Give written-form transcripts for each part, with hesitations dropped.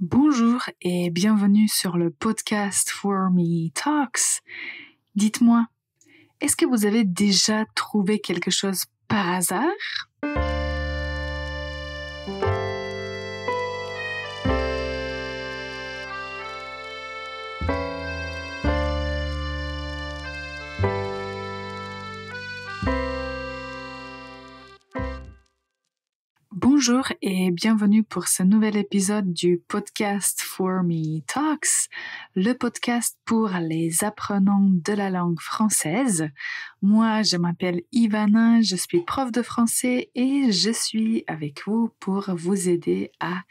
Bonjour et bienvenue sur le podcast For Me Talks. Dites-moi, est-ce que vous avez déjà trouvé quelque chose par hasard? Bonjour et bienvenue pour ce nouvel épisode du podcast For Me Talks, le podcast pour les apprenants de la langue française. Moi, je m'appelle Ivana, je suis prof de français et je suis avec vous pour vous aider à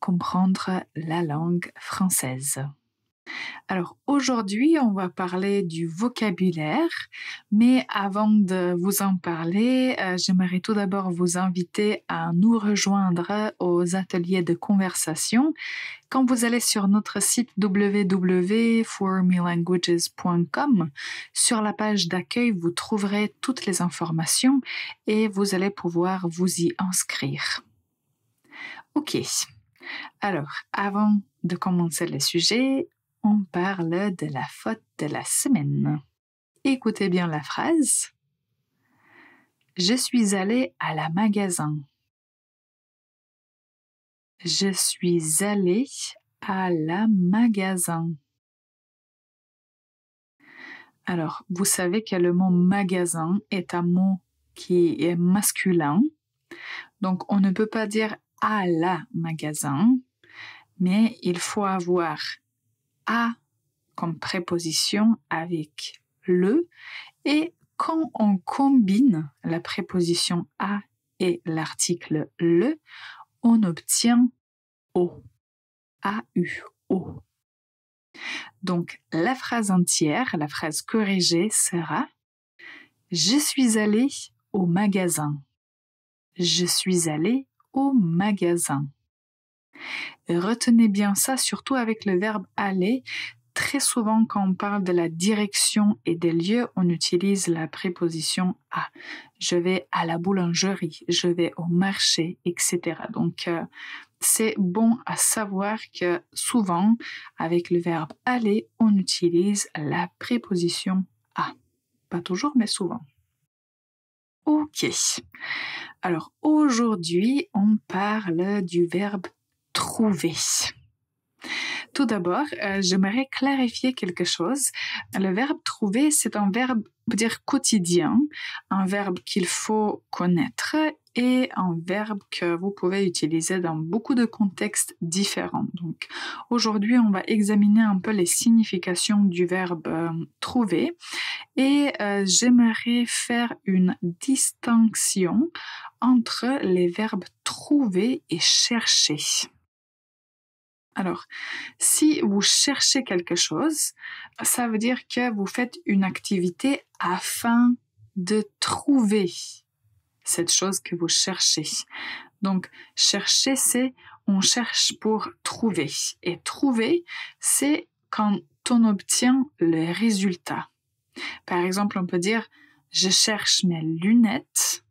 comprendre la langue française. Alors aujourd'hui, on va parler du vocabulaire, mais avant de vous en parler, j'aimerais tout d'abord vous inviter à nous rejoindre aux ateliers de conversation. Quand vous allez sur notre site www.formelanguages.com, sur la page d'accueil, vous trouverez toutes les informations et vous allez pouvoir vous y inscrire. Ok, alors avant de commencer le sujet, on parle de la faute de la semaine. Écoutez bien la phrase. Je suis allée à la magasin. Je suis allée à la magasin. Alors, vous savez que le mot magasin est un mot qui est masculin. Donc, on ne peut pas dire à la magasin, mais il faut avoir à comme préposition avec le, et quand on combine la préposition à et l'article le, on obtient au. A-U, au. Donc la phrase entière, la phrase corrigée sera je suis allée au magasin. Je suis allée au magasin. Retenez bien ça, surtout avec le verbe aller. Très souvent, quand on parle de la direction et des lieux, on utilise la préposition à. Je vais à la boulangerie, je vais au marché, etc. Donc, c'est bon à savoir que souvent, avec le verbe aller, on utilise la préposition à. Pas toujours, mais souvent. Ok. Alors, aujourd'hui, on parle du verbe trouver. Tout d'abord, j'aimerais clarifier quelque chose. Le verbe trouver, c'est un verbe, on peut dire quotidien, un verbe qu'il faut connaître et un verbe que vous pouvez utiliser dans beaucoup de contextes différents. Donc, aujourd'hui, on va examiner un peu les significations du verbe trouver et j'aimerais faire une distinction entre les verbes trouver et chercher. Alors, si vous cherchez quelque chose, ça veut dire que vous faites une activité afin de trouver cette chose que vous cherchez. Donc, chercher, c'est on cherche pour trouver. Et trouver, c'est quand on obtient le résultat. Par exemple, on peut dire je cherche mes lunettes.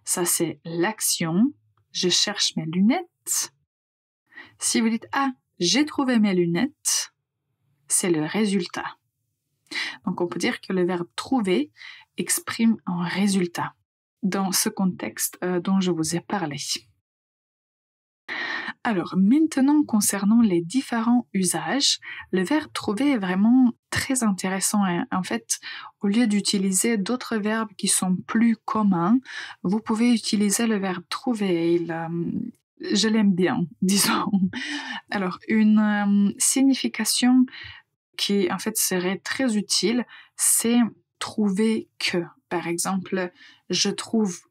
Ça, c'est l'action. Je cherche mes lunettes. Si vous dites ah, j'ai trouvé mes lunettes, c'est le résultat. Donc, on peut dire que le verbe trouver exprime un résultat dans ce contexte dont je vous ai parlé. Alors, maintenant, concernant les différents usages, le verbe trouver est vraiment très intéressant. En fait, au lieu d'utiliser d'autres verbes qui sont plus communs, vous pouvez utiliser le verbe trouver. Je l'aime bien, disons. Alors, une signification qui, en fait, serait très utile, c'est trouver que. Par exemple, je trouve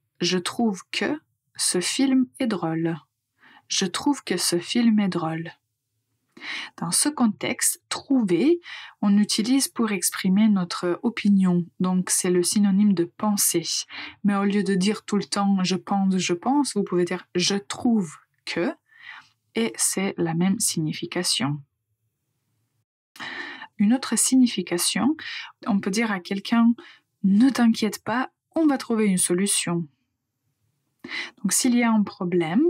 que ce film est drôle. Je trouve que ce film est drôle. Dans ce contexte, trouver, on utilise pour exprimer notre opinion. Donc, c'est le synonyme de penser. Mais au lieu de dire tout le temps je pense, vous pouvez dire je trouve que, et c'est la même signification. Une autre signification, on peut dire à quelqu'un ne t'inquiète pas, on va trouver une solution. Donc, s'il y a un problème,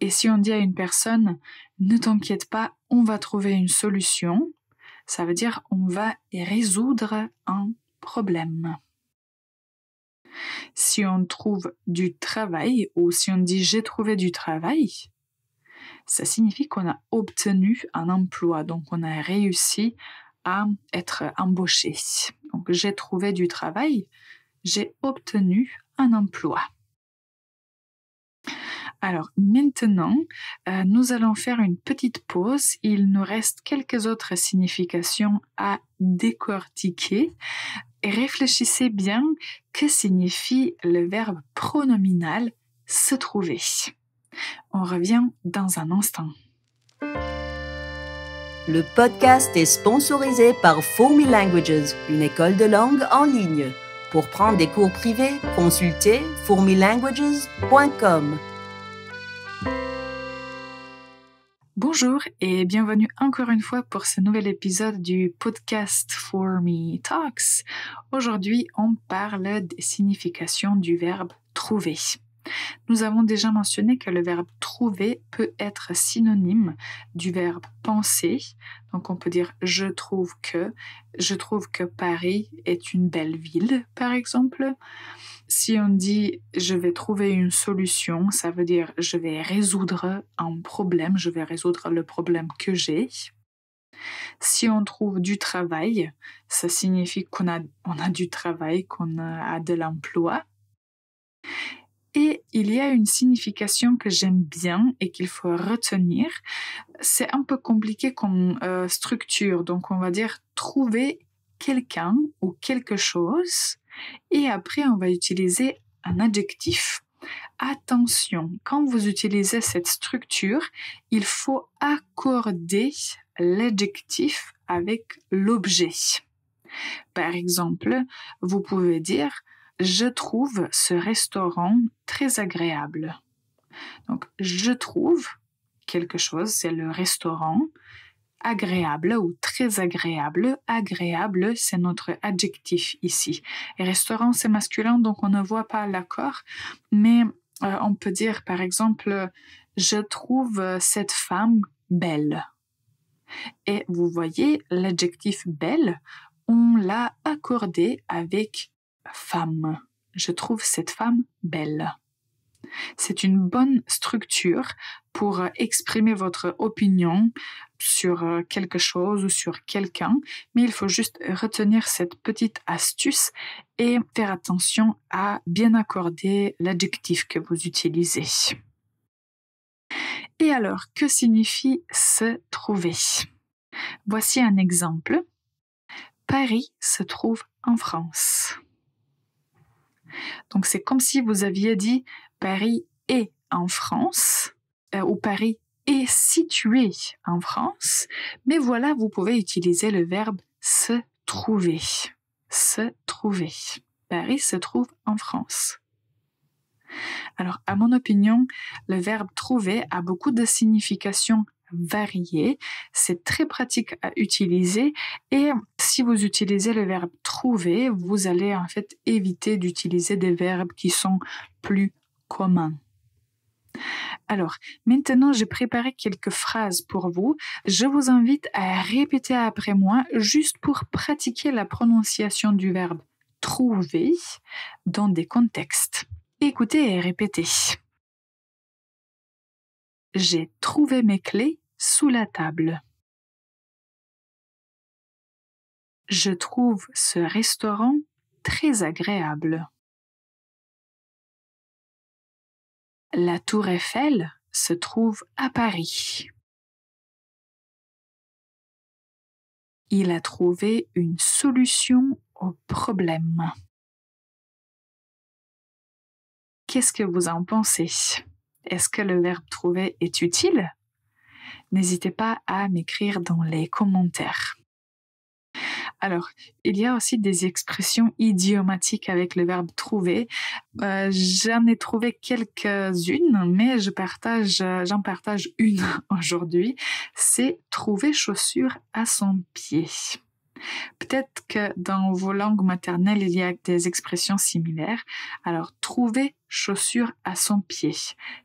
Et si on dit à une personne « Ne t'inquiète pas, on va trouver une solution », ça veut dire « on va résoudre un problème ». Si on trouve du travail ou si on dit « j'ai trouvé du travail », ça signifie qu'on a obtenu un emploi, donc on a réussi à être embauché. Donc j'ai trouvé du travail, j'ai obtenu un emploi. Alors maintenant, nous allons faire une petite pause. Il nous reste quelques autres significations à décortiquer. Et réfléchissez bien, que signifie le verbe pronominal « se trouver ». On revient dans un instant. Le podcast est sponsorisé par Fourmi Languages, une école de langue en ligne. Pour prendre des cours privés, consultez fourmilanguages.com. Bonjour et bienvenue encore une fois pour ce nouvel épisode du podcast Fourmi Talks. Aujourd'hui, on parle des significations du verbe « trouver ». Nous avons déjà mentionné que le verbe « trouver » peut être synonyme du verbe « penser ». Donc on peut dire « je trouve que Paris est une belle ville » par exemple. Si on dit « je vais trouver une solution », ça veut dire « je vais résoudre un problème, je vais résoudre le problème que j'ai ». Si on trouve du travail, ça signifie qu'on a du travail, qu'on a de l'emploi. Et il y a une signification que j'aime bien et qu'il faut retenir. C'est un peu compliqué comme structure, donc on va dire trouver quelqu'un ou quelque chose et après on va utiliser un adjectif. Attention, quand vous utilisez cette structure, il faut accorder l'adjectif avec l'objet. Par exemple, vous pouvez dire « Je trouve ce restaurant très agréable ». Donc, je trouve quelque chose, c'est le restaurant, agréable ou très agréable. Agréable, c'est notre adjectif ici. Et restaurant, c'est masculin, donc on ne voit pas l'accord, mais on peut dire par exemple « Je trouve cette femme belle ». Et vous voyez, l'adjectif belle, on l'a accordé avec femme. Je trouve cette femme belle. C'est une bonne structure pour exprimer votre opinion sur quelque chose ou sur quelqu'un, mais il faut juste retenir cette petite astuce et faire attention à bien accorder l'adjectif que vous utilisez. Et alors, que signifie se trouver ? Voici un exemple. Paris se trouve en France. Donc c'est comme si vous aviez dit Paris est en France ou Paris est situé en France, mais voilà, vous pouvez utiliser le verbe se trouver. Se trouver. Paris se trouve en France. Alors, à mon opinion, le verbe trouver a beaucoup de significations variées. C'est très pratique à utiliser et si vous utilisez le verbe trouver, vous allez en fait éviter d'utiliser des verbes qui sont plus communs. Alors, maintenant, j'ai préparé quelques phrases pour vous. Je vous invite à répéter après moi juste pour pratiquer la prononciation du verbe trouver dans des contextes. Écoutez et répétez. J'ai trouvé mes clés sous la table. Je trouve ce restaurant très agréable. La tour Eiffel se trouve à Paris. Il a trouvé une solution au problème. Qu'est-ce que vous en pensez ? Est-ce que le verbe trouver est utile ? N'hésitez pas à m'écrire dans les commentaires. Alors, il y a aussi des expressions idiomatiques avec le verbe trouver. J'en ai trouvé quelques-unes, mais j'en partage une aujourd'hui. C'est trouver chaussure à son pied. Peut-être que dans vos langues maternelles, il y a des expressions similaires. Alors, trouver chaussure à son pied.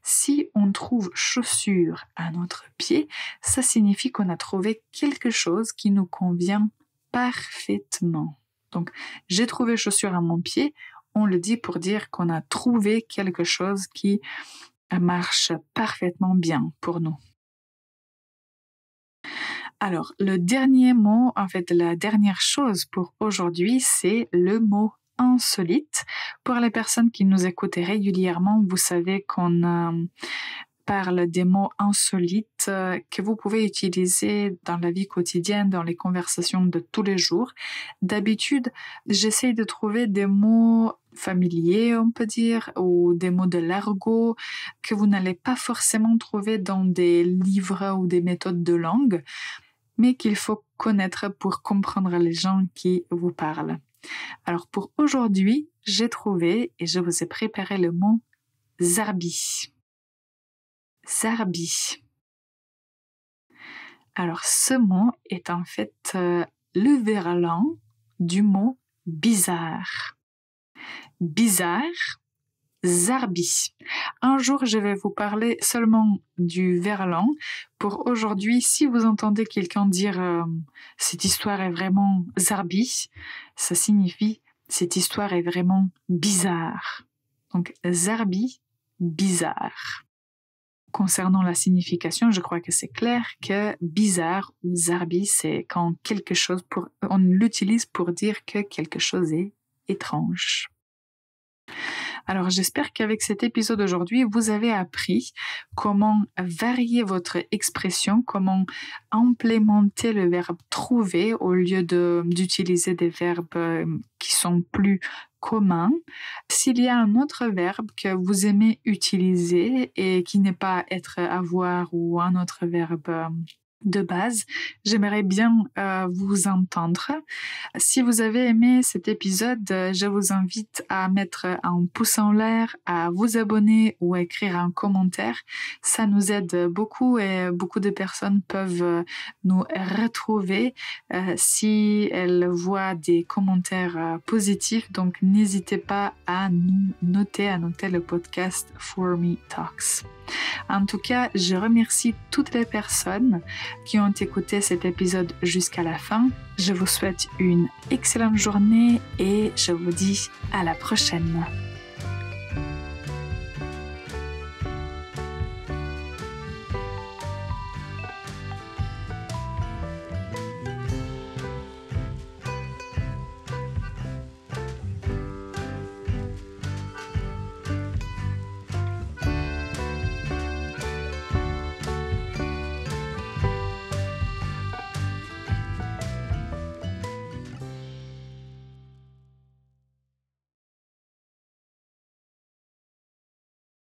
Si on trouve chaussure à notre pied, ça signifie qu'on a trouvé quelque chose qui nous convient parfaitement. Donc, j'ai trouvé chaussure à mon pied, on le dit pour dire qu'on a trouvé quelque chose qui marche parfaitement bien pour nous. Alors, le dernier mot, en fait, la dernière chose pour aujourd'hui, c'est le mot insolite. Pour les personnes qui nous écoutent régulièrement, vous savez qu'on parle des mots insolites que vous pouvez utiliser dans la vie quotidienne, dans les conversations de tous les jours. D'habitude, j'essaye de trouver des mots familiers, on peut dire, ou des mots de l'argot que vous n'allez pas forcément trouver dans des livres ou des méthodes de langue, mais qu'il faut connaître pour comprendre les gens qui vous parlent. Alors pour aujourd'hui, j'ai trouvé et je vous ai préparé le mot zarbi. Zarbi. Alors ce mot est en fait le verlan du mot bizarre. Bizarre, zarbi. Un jour, je vais vous parler seulement du verlan. Pour aujourd'hui, si vous entendez quelqu'un dire cette histoire est vraiment zarbi, ça signifie cette histoire est vraiment bizarre. Donc zarbi, bizarre. Concernant la signification, je crois que c'est clair que bizarre ou zarbi, c'est quand quelque chose on l'utilise pour dire que quelque chose est étrange. Alors j'espère qu'avec cet épisode aujourd'hui, vous avez appris comment varier votre expression, comment implémenter le verbe trouver au lieu d'utiliser des verbes qui sont plus communs. S'il y a un autre verbe que vous aimez utiliser et qui n'est pas être, avoir ou un autre verbe de base, j'aimerais bien vous entendre. Si vous avez aimé cet épisode, je vous invite à mettre un pouce en l'air, à vous abonner ou à écrire un commentaire. Ça nous aide beaucoup et beaucoup de personnes peuvent nous retrouver si elles voient des commentaires positifs. Donc n'hésitez pas à nous noter, à noter le podcast For Me Talks. En tout cas, je remercie toutes les personnes qui ont écouté cet épisode jusqu'à la fin. Je vous souhaite une excellente journée et je vous dis à la prochaine.